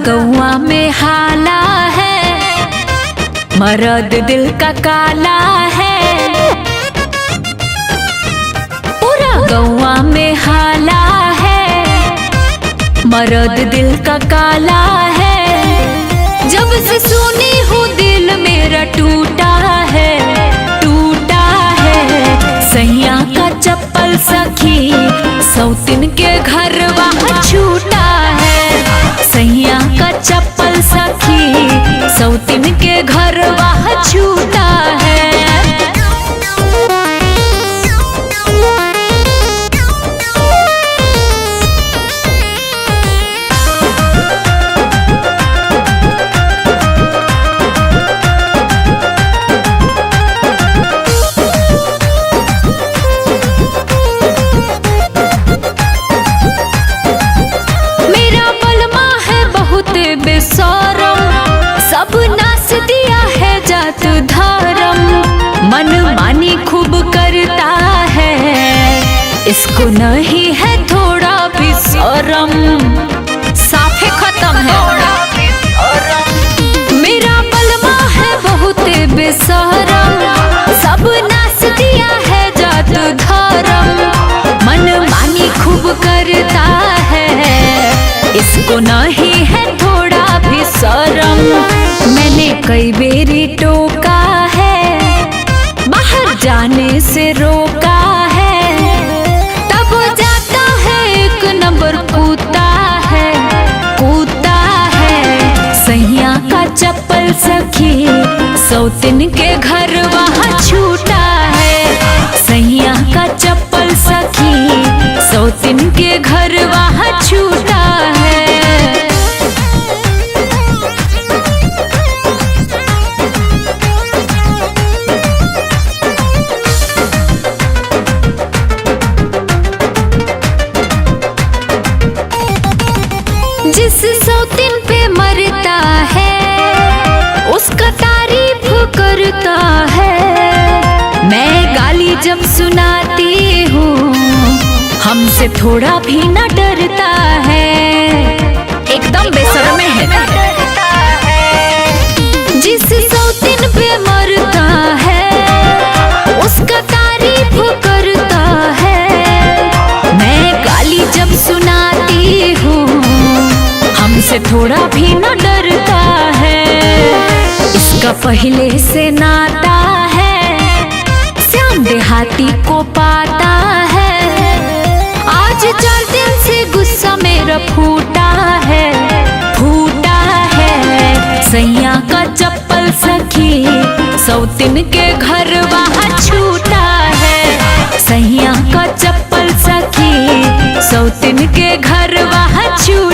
गौआ में हाला है, मर्द दिल का काला है। पूरा गौआ में हाला है, मर्द दिल का काला है। जब से सुनी हूँ दिल मेरा टूटा है, टूटा है। सैया का चप्पल सखी सौतिन के घर वहाँ छूटा है। सैया का चप्पल सखी सौतिन के घर वहाँ छूटा है। सब नास दिया है जात धर्म, मन मानी खूब करता है। इसको नहीं है थोड़ा भी शर्म, साफे खत्म है। मेरा बलमा है बहुत बेशरम, सब नास दिया है जात धर्म, मन मानी खूब करता है। इसको नहीं है थोड़ा भी शर्म। मैंने कई बेरी टोका है, बाहर जाने से रोका है, तब जाता है एक नंबर कूता है, कूता है। सैया का चप्पल सखी सौतिन के घर वहाँ छूटा है। सैया का चप्पल सखी सौतिन के घर वहाँ छूटा है। जिस सौतिन पे मरता है उसका तारीफ करता है। मैं गाली जब सुनाती हूँ हमसे थोड़ा भी न डरता है, एकदम बेशर्म है। जिस सौतिन पे मरता है उसका तारीफ करता है। मैं गाली जब सुनाती हूँ हमसे थोड़ा भी न डरता है। इसका पहले से नाता है, श्याम देहाती को पाता है। आज 4 दिन से गुस्सा मेरा फूटा है, फूटा है। सैया का चप्पल सखी सौतिन के घर वहाँ छूटा है। सैया का चप्पल सखी सौतिन के घर वहाँ छूटा